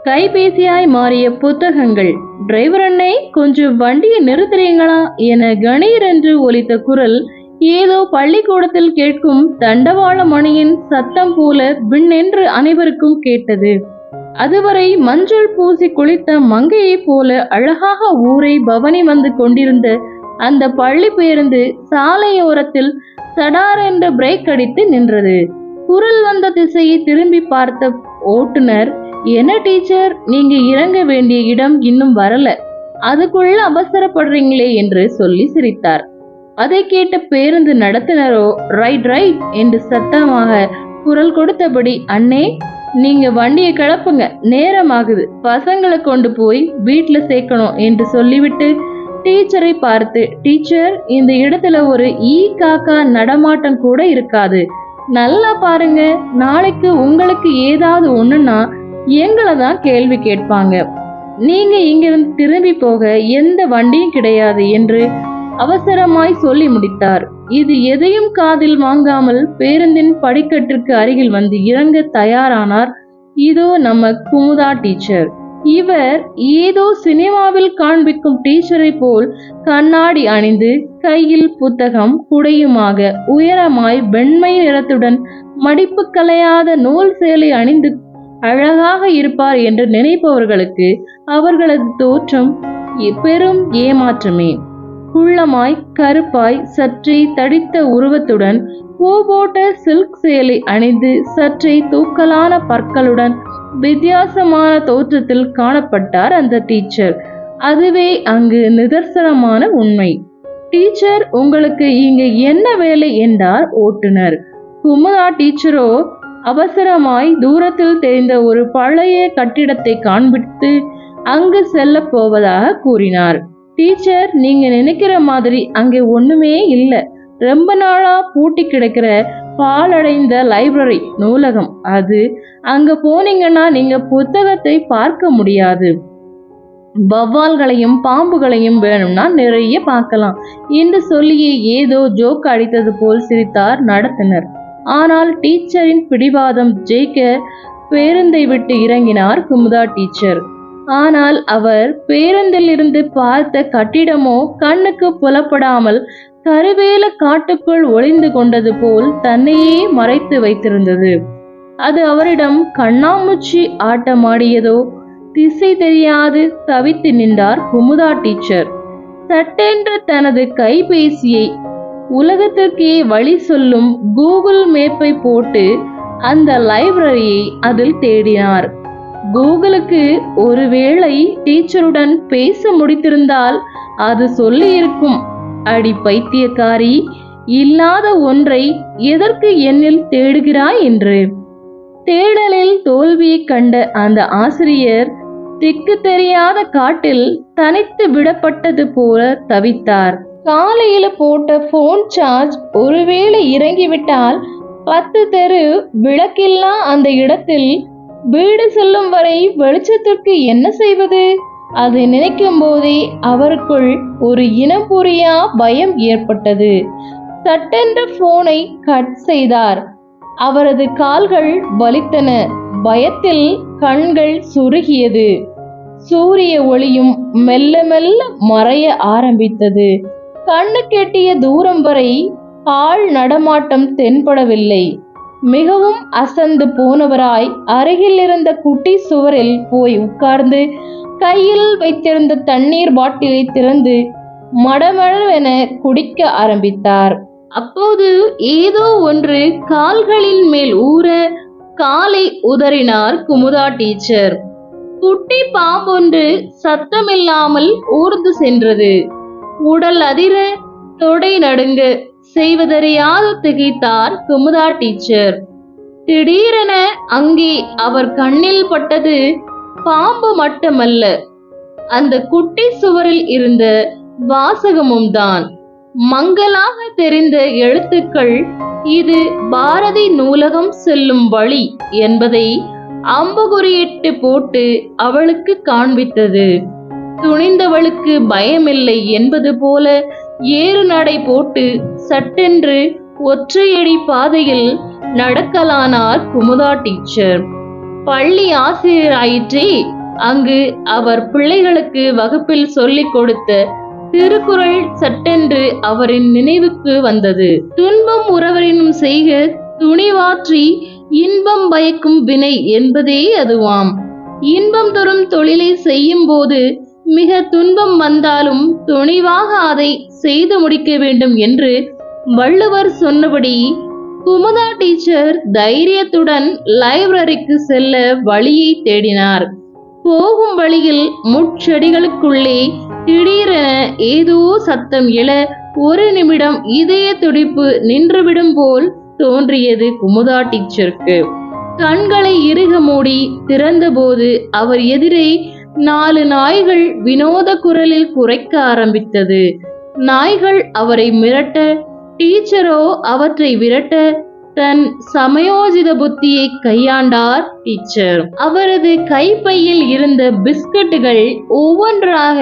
கைபேசியாய் மாறிய புத்தகங்கள். டிரைவர் அண்ணே, கொஞ்சம் வண்டியை நிறுத்துறீங்களா என கணீர் என்று ஒலித்த குரல் ஏதோ பள்ளிக்கூடத்தில் கேட்கும் தண்டவாள மணியின் சத்தம் போல பின்னென்று அனைவருக்கும் கேட்டது. அதுவரை மஞ்சள் பூசி குளித்த மங்கையை போல அழகாக ஊரை பவனி வந்து கொண்டிருந்த அந்த பள்ளி பேருந்து சாலையோரத்தில் சடார் என்று பிரேக் அடித்து நின்றது. குரல் வந்த திசையை திரும்பி பார்த்த ஓட்டுநர், என்ன டீச்சர், நீங்க இறங்க வேண்டிய இடம் இன்னும் வரல, அதுக்குள்ள அவசரப்படுறீங்களே என்று சொல்லி சிரித்தார். அதை கேட்ட பேருந்து நடத்துனரோ ரைட் ரைட் என்று சத்தமாக குரல் கொடுத்தபடி, அண்ணே நீங்க வண்டியை கிளப்புங்க, நேரமாகுது, பசங்களை கொண்டு போய் வீட்டுல சேர்க்கணும் என்று சொல்லிவிட்டு டீச்சரை பார்த்து, டீச்சர் இந்த இடத்துல ஒரு காக்கா நடமாட்டம் கூட இருக்காது, நல்லா பாருங்க, நாளைக்கு உங்களுக்கு ஏதாவது ஒண்ணுன்னா எங்களை தான் கேள்வி கேட்பாங்க, நீங்க இங்கிருந்து திரும்பி போக எந்த வண்டியும் கிடையாது என்று அவசரமாய் சொல்லி முடித்தார். இது எதையும் காதில் வாங்காமல் பேருந்தின் படிக்கட்டிற்கு அருகில் வந்து இறங்க தயாரானார். இதோ நம்ம குமுதா டீச்சர். இவர் ஏதோ சினிமாவில் காண்பிக்கும் டீச்சரை போல் கண்ணாடி அணிந்து கையில் புத்தகம் குடையுமாக உயரமாய் வெண்மை நிறத்துடன் மடிப்பு கலையாத நூல் சேலை அணிந்து அழகாக இருப்பார் என்று நினைப்பவர்களுக்கு அவர்களது தோற்றம் பெரும் ஏமாற்றமே. குள்ளமாய் கருப்பாய் சற்றே தடித்த உருவத்துடன் பூ போட்ட சில்க் சேலை அணிந்து சற்றே தூக்கலான பற்களுடன் வித்தியாசமான தோற்றத்தில் காணப்பட்டார் அந்த டீச்சர். அதுவே அங்கு நிதர்சனமான உண்மை. டீச்சர், உங்களுக்கு இங்க என்ன வேலை என்றார் ஓட்டுநர். குமுதா டீச்சரோ அவசரமாய் தூரத்தில் தெரிந்த ஒரு பழைய கட்டிடத்தை காண்பித்து அங்கு செல்ல போவதாக கூறினார். டீச்சர், நீங்க நினைக்கிற மாதிரி அங்கே ஒண்ணுமே இல்ல, ரொம்ப நாளா பூட்டி கிடக்கிற பாலடைந்த லைப்ரரி நூலகம் அது. அங்க போனீங்கன்னா நீங்க புத்தகத்தை பார்க்க முடியாது, வவ்வால்களையும் பாம்புகளையும் வேணும்னா நிறைய பார்க்கலாம் என்று சொல்லியே ஏதோ ஜோக் அடித்தது போல் சிரித்தார் நடத்துனர். ஆனால் டீச்சரின் பிடிவாதம் ஜெயிக்க பேருந்தை விட்டு இறங்கினார் குமுதா டீச்சர். ஆனால் அவர் பேருந்தில் இருந்து பார்த்த கட்டிடமோ கண்ணுக்கு புலப்படாமல் கருவேல காட்டுக்குள் ஒளிந்து கொண்டது போல் தன்னையே மறைத்து வைத்திருந்தது. அது அவரிடம் கண்ணாமூச்சி ஆட்டமாடியதோ திசை தெரியாது தவித்து நின்றார் குமுதா டீச்சர். சட்டென்று தனது கைபேசியை உலகத்திற்கே வழி சொல்லும் கூகுள் மேப்பை போட்டு அந்த லைப்ரரியை அதில் தேடினார். கூகுளுக்கு ஒருவேளை டீச்சருடன் பேச முடித்திருந்தால் அது சொல்லி இருக்கும், அடி பைத்தியக்காரி, இல்லாத ஒன்றை எதற்கு என்னில் தேடுகிறாய் என்று. தேடலில் தோல்வியை கண்ட அந்த ஆசிரியர் திக்கு தெரியாத காட்டில் தனித்து விடப்பட்டது போல தவித்தார். காலையில போட்ட போன் சார்ஜ் ஒருவேளை இறங்கிவிட்டால் 10 தெரு விளக்கில்லா அந்த இடத்தில் வீடு செல்லும் வரை வெளிச்சத்திற்கு என்ன செய்வது? அதை நினைக்கும் போதே அவருக்குள் ஒரு இனம் புரியா பயம் ஏற்பட்டது. சட்டென்ற போனை கட் செய்தார். அவரது கால்கள் வலித்தன. பயத்தில் கண்கள் சுருகியது. சூரிய ஒளியும் மெல்ல மெல்ல மறைய ஆரம்பித்தது. கண்ணு கெட்டிய தூரம் வரை ஆள் நடமாட்டம் தென்படவில்லை. மிகவும் அசந்து போனவராய் அருகில் இருந்த குட்டி சுவரில் போய் உட்கார்ந்து கையில் வைத்திருந்த தண்ணீர் பாட்டிலை திறந்து மடமடவென குடிக்க ஆரம்பித்தார். அப்போது ஏதோ ஒன்று கால்களின் மேல் ஊற காலை உதறினார் குமுதா டீச்சர். குட்டி பாம்பொன்று சத்தமில்லாமல் ஊர்ந்து சென்றது. உடல் அதிர, தொடை நடுங்க, செய்வதறியாது திகைத்தார் குமுதா டீச்சர். திடீரென அங்கே அவர் கண்ணில் பட்டது பாம்பு மட்டுமல்ல, அந்த குட்டி சுவரில் இருந்த வாசகமும் தான். மங்கலாக தெரிந்த எழுத்துக்கள் இது பாரதி நூலகம் செல்லும் வழி என்பதை அம்புகுறியிட்டு போட்டு அவளுக்கு காண்பித்தது. துணிந்தவளுக்கு பயமில்லை என்பது போல ஏறு நடை போட்டு சட்டென்று ஒற்றையடி பாதையில் நடக்கலானார் குமுதா டீச்சர். பள்ளி ஆசிரியர் ஆயிற்றே. அங்கு அவர் பிள்ளைகளுக்கு வகுப்பில் சொல்லிக் கொடுத்த திருக்குறள் சட்டென்று அவரின் நினைவுக்கு வந்தது. துன்பம் உறவரினும் செய்க துணிவாற்றி இன்பம் பயக்கும் வினை என்பதே அதுவாம். இன்பம் தரும் தொழிலை செய்யும் போது மிக துன்பம் வந்தாலும் துணிவாக அதை செய்து முடிக்க வேண்டும் என்று வள்ளுவர் சொன்னபடி குமுதா டீச்சர் தைரியத்துடன் லைப்ரரிக்கு செல்ல வழியை தேடினார். போகும் வழியில் முட்செடிகளுக்குள்ளே திடீரென ஏதோ சத்தம் எழ ஒரு நிமிடம் இதய துடிப்பு நின்றுவிடும் போல் தோன்றியது குமுதா டீச்சருக்கு. கண்களை இறுக மூடி திறந்தபோது அவர் எதிரே 4 நாய்கள் வினோத குரலில் குரைக்க ஆரம்பித்தது. நாய்கள் அவரை மிரட்ட, டீச்சரோ அவற்றை விரட்ட தன் சமயோஜித புத்தியை கையாண்டார் டீச்சர். அவரது கைப்பையில் இருந்த பிஸ்கட்டுகள் ஒவ்வொன்றாக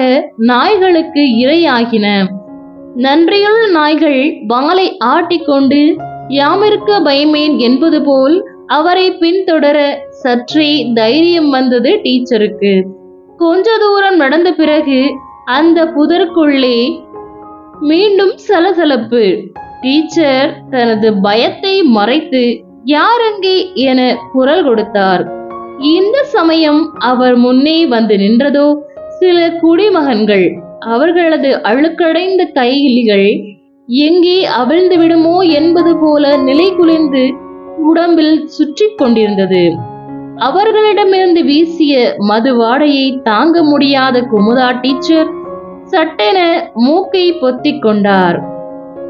நாய்களுக்கு இரையாகின. நன்றியுள்ள நாய்கள் வாளை ஆட்டிக்கொண்டு யாமிருக்க பயமேன் என்பது போல் அவரை பின்தொடர சற்றே தைரியம் வந்தது டீச்சருக்கு. கொஞ்ச தூரம் நடந்த பிறகு அந்த புதருக்குள்ளே மீண்டும் சலசலப்பு. டீச்சர் தனது பயத்தை மறைத்து யாரங்கே என குரல் கொடுத்தார். இந்த சமயம் அவர் முன்னே வந்து நின்றதோ சில குடிமகன்கள். அவர்களது அழுக்கடைந்த கைகளிகள் எங்கே அவிழ்ந்து விடுமோ என்பது போல நிலை குலைந்து உடம்பில் சுற்றி கொண்டிருந்தது. அவர்களிடமிருந்து வீசிய மது வாடையை தாங்க முடியாத குமுதா டீச்சர் சட்டென மூக்கை பொத்திக் கொண்டார்.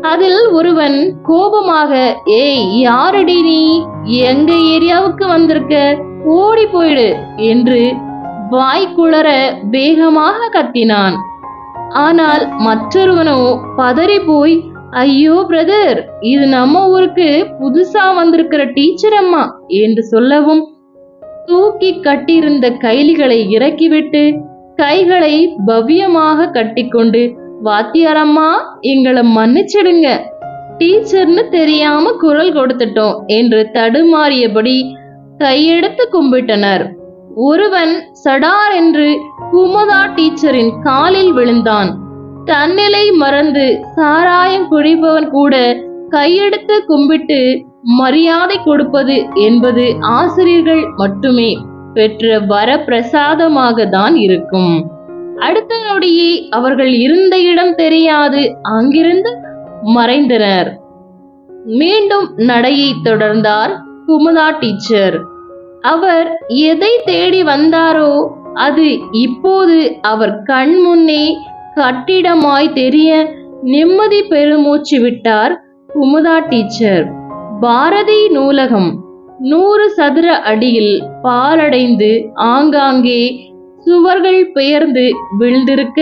அதில் ஒருவன் கோபமாக, ஏய் யாரடி நீ, எங்க ஏரியாவுக்கு வந்திருக்க, ஓடி போயிடு என்று வாய்க்குளற வேகமாக கத்தினான். ஆனால் மற்றொருவனோ பதறி போய், ஐயோ பிரதர், இது நம்ம ஊருக்கு புதுசா வந்திருக்கிற டீச்சர் அம்மா என்று சொல்லவும் தூக்கி கட்டியிருந்த கைலிகளை இறக்கிவிட்டு கைகளை பவ்யமாக கட்டிக்கொண்டு, வாத்தியாரம்மா எங்களை மன்னிச்சிடுங்க, டீச்சர்னு தெரியாம குரல் கொடுத்துட்டோம் என்று தடுமாறியபடி கையெடுத்து கும்பிட்டனர். ஒருவன் சடார் என்று குமுதா டீச்சரின் காலில் விழுந்தான். தன்னிலை மறந்து சாராயம் குடிப்பவன் கூட கையெடுத்து கும்பிட்டு மரியாதை கொடுப்பது என்பது ஆசிரியர்கள் மட்டுமே பெற்ற வரப்பிரசாதமாக தான் இருக்கும். அடுத்த நொடியே அவர்கள் இருந்த இடம் தெரியாது அங்கிருந்து மறைந்தனர். மீண்டும் நடையை தொடர்ந்தார் குமுதா டீச்சர். அவர் எதை தேடி வந்தாரோ அது இப்போது அவர் கண் முன்னே கட்டிடமாய் தெரிய நிம்மதி பெருமூச்சு விட்டார் குமுதா டீச்சர். பாரதி நூலகம் 100 சதுர அடியில் பாழடைந்து ஆங்காங்கே சுவர்கள் பெயர்ந்து விழுந்திருக்க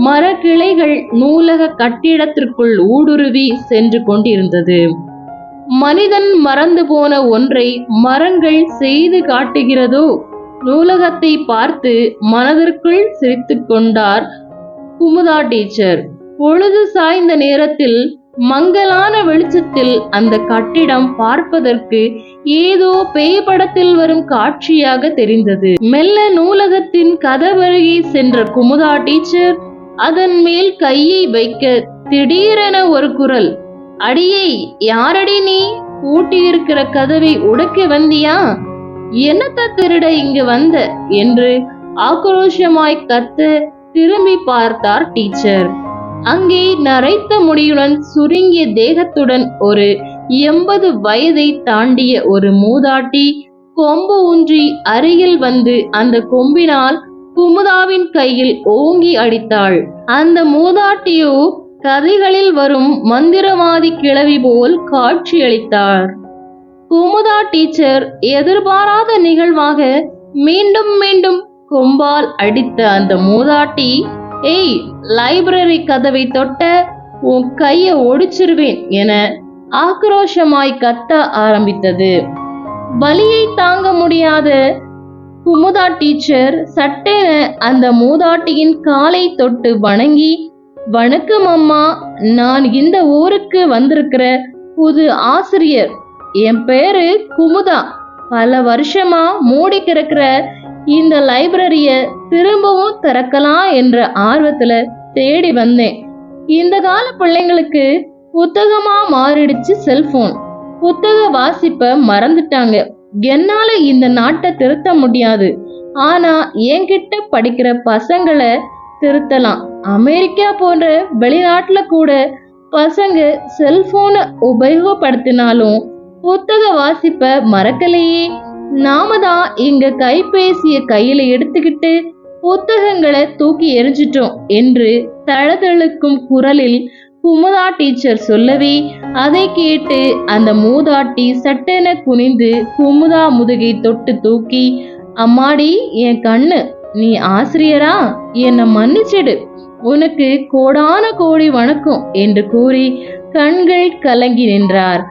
மரக்கிளைகள் நூலக கட்டிடத்திற்குள் ஊடுருவி சென்று கொண்டிருந்தது. மனிதன் மறந்து போன ஒன்றை மரங்கள் செய்து காட்டுகிறதோ நூலகத்தை பார்த்து மனதிற்குள் சிரித்துக் கொண்டார் குமுதா டீச்சர். பொழுது சாய்ந்த நேரத்தில் மங்கலான வெளிச்சத்தில் அந்த கட்டிடம் பார்ப்பதற்கு ஏதோ பேய் படத்தில் வரும் காட்சியாக தெரிந்தது. மெல்ல நூலகத்தின் கதவருகே சென்ற குமுதா டீச்சர் அதன் மேல் கையை வைக்க திடீரென ஒரு குரல், அடியே யாரடி நீ, பூட்டியிருக்கிற கதவை உடைக்க வந்தியா, என்னத்த திருட இங்கு வந்த என்று ஆக்ரோஷமாய் கத்த திரும்பி பார்த்தார் டீச்சர். அங்கே நரைத்த முடியுடன் சுருங்கிய தேகத்துடன் ஒரு 80 வயதை தாண்டிய ஒரு மூதாட்டி கொம்பு ஊன்றி அருகில் வந்து அந்த கொம்பினால் குமுதாவின் கையில் ஓங்கி அடித்தாள். அந்த மூதாட்டியோ கதைகளில் வரும் மந்திரவாதி கிழவி போல் காட்சியளித்தார். குமுதா டீச்சர் எதிர்பாராத நிகழ்வாக மீண்டும் மீண்டும் கொம்பால் அடித்த அந்த மூதாட்டி, ஏய் லைப்ரரி கதவை தொட்ட உன் கைய ஒடிச்சிருவேன் என ஆக்ரோஷமாய் கத்த ஆரம்பித்தது. வலியை தாங்க முடியாத குமுதா டீச்சர் சட்டென அந்த மூதாட்டியின் காலை தொட்டு வணங்கி, வணக்கம் அம்மா, நான் இந்த ஊருக்கு வந்திருக்கிற புது ஆசிரியர், என் பேரு குமுதா, பல வருஷமா மூடி கிடக்கிற இந்த லைப்ரரிய திரும்பவும் திறக்கலாம் என்ற ஆர்வத்துல தேடி வந்தேன். இந்த கால பிள்ளைங்களுக்கு புத்தகமா மாறிடுச்சு செல்போன். புத்தக வாசிப்ப மறந்துட்டாங்க. என்னால இந்த நாட்டை திருத்த முடியாது, ஆனா என்கிட்ட படிக்கிற பசங்களை திருத்தலாம். அமெரிக்கா போன்ற வெளிநாட்டுல கூட பசங்க செல்போனை உபயோகப்படுத்தினாலும் புத்தக வாசிப்ப மறக்கலையே. நாம தான் இங்க கைபேசிய கையில எடுத்துக்கிட்டு புத்தகங்களை தூக்கி எரிஞ்சிட்டோம் என்று தளதழுக்கும் குரலில் குமுதா டீச்சர் சொல்லவே, அதை கேட்டு அந்த மூதாட்டி சட்டென குனிந்து குமுதா முதுகை தொட்டு தூக்கி, அம்மாடி என் கண்ணு, நீ ஆசிரியரா, என்னை மன்னிச்சிடு, உனக்கு கோடான கோடி வணக்கம் என்று கூறி கண்கள் கலங்கி நின்றார்.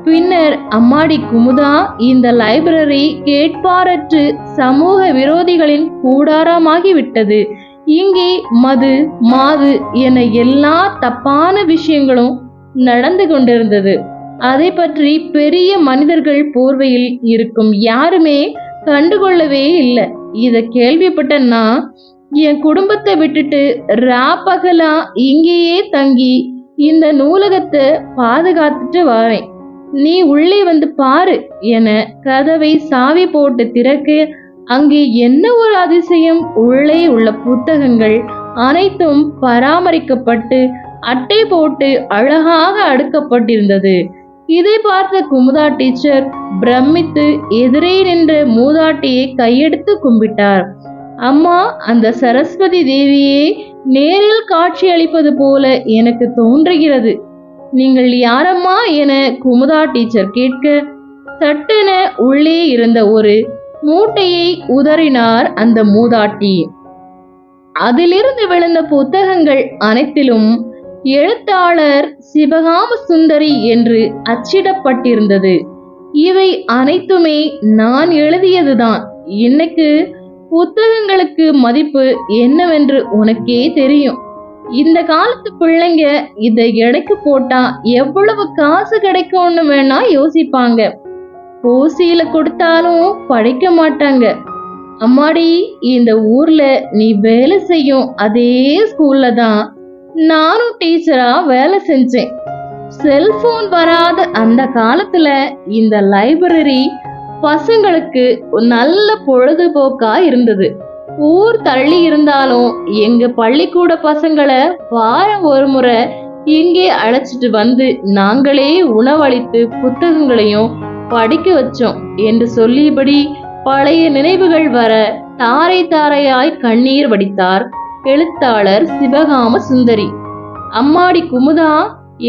பின்னர், அம்மாடி குமுதா, இந்த லைப்ரரி கேட்பாரற்று சமூக விரோதிகளின் கூடாரமாகி விட்டது. இங்கே மது மாது என எல்லா தப்பான விஷயங்களும் நடந்து கொண்டிருந்தது. அதை பற்றி பெரிய மனிதர்கள் போர்வையில் இருக்கும் யாருமே கண்டுகொள்ளவே இல்லை. இத கேள்விப்பட்ட நான் என் குடும்பத்தை விட்டுட்டு ராப்பகலா இங்கேயே தங்கி இந்த நூலகத்தை பாதுகாத்துட்டு வரேன். நீ உள்ளே வந்து பாரு என கதவை சாவி போட்டு திறக்க, அங்கே என்ன ஒரு அதிசயம்! உள்ளே உள்ள புத்தகங்கள் அனைத்தும் பராமரிக்கப்பட்டு அட்டை போட்டு அழகாக அடுக்கப்பட்டிருந்தது. இதை பார்த்த குமுதா டீச்சர் பிரமித்து எதிரே நின்ற மூதாட்டியை கையெடுத்து கும்பிட்டார். அம்மா, அந்த சரஸ்வதி தேவியே நேரில் காட்சி அளிப்பது போல எனக்கு தோன்றுகிறது. நீங்கள் யாரம்மா என குமுதா டீச்சர் கேட்க, சட்டென உள்ளே இருந்த ஒரு மூட்டையை உதறினார் அந்த மூதாட்டி. அதிலிருந்து விழுந்த புத்தகங்கள் அனைத்திலும் எழுத்தாளர் சிவகாம சுந்தரி என்று அச்சிடப்பட்டிருந்தது. இவை அனைத்துமே நான் எழுதியதுதான். இன்னைக்கு புத்தகங்களுக்கு மதிப்பு என்னவென்று உனக்கே தெரியும். இந்த காலத்து பிள்ளைங்க இதை எடைக்கு போட்டா எவ்வளவு காசு கிடைக்கும்னு வேணா யோசிப்பாங்க. ஓசியில கொடுத்தாலும் படிக்க மாட்டாங்க. அம்மாடி, இந்த ஊர்ல நீ வேலை செய்யும் அதே ஸ்கூல்ல தான் நானும் டீச்சரா வேலை செஞ்சேன். செல்போன் வராத அந்த காலத்துல இந்த லைப்ரரி பசங்களுக்கு நல்ல பொழுதுபோக்கா இருந்தது. ஊர் தள்ளி இருந்தாலும் எங்க பள்ளிக்கூட பசங்களை வாரம் ஒரு முறை இங்கே அழைச்சிட்டு வந்து நாங்களே உணவளித்து புத்தகங்களையும் படிக்க வச்சோம் என்று சொல்லியபடி பழைய நினைவுகள் வர தாரை தாரையாய் கண்ணீர் வடித்தார் எழுத்தாளர் சிவகாம சுந்தரி. அம்மாடி குமுதா,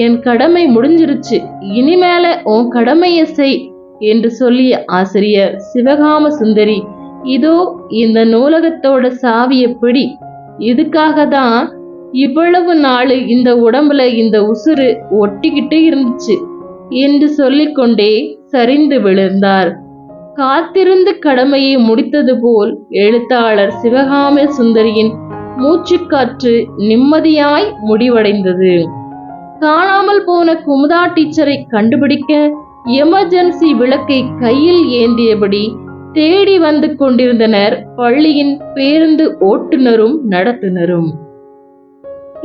என் கடமை முடிஞ்சிருச்சு, இனிமேல உன் கடமையை செய் என்று சொல்லிய ஆசிரியர் சிவகாம சுந்தரி, இதோ இந்த நூலகத்தோட சாவிய பிடி, இதுக்காக தான் இவ்வளவு நாள் இந்த உடம்புல இந்த உசுறு ஒட்டிக்கிட்டு இருந்துச்சு என்று சொல்லிக்கொண்டே சரிந்து விழுந்தார். காத்திருந்து கடமையை முடித்தது போல் எழுத்தாளர் சிவகாம சுந்தரியின் மூச்சுக்காற்று நிம்மதியாய் முடிவடைந்தது. காணாமல் போன குமுதா டீச்சரை கண்டுபிடிக்க எமர்ஜென்சி விளக்கை கையில் ஏந்தியபடி தேடி வந்து கொண்டிருந்தனர் பள்ளியின் பேருந்து ஓட்டுநரும் நடத்துனரும்.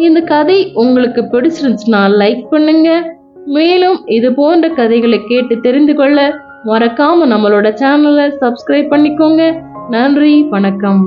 இந்த கதை உங்களுக்கு பிடிச்சிருந்துச்சுன்னா லைக் பண்ணுங்க. மேலும் இது போன்ற கதைகளை கேட்டு தெரிந்து கொள்ள மறக்காம நம்மளோட சேனலை சப்ஸ்கிரைப் பண்ணிக்கோங்க. நன்றி, வணக்கம்.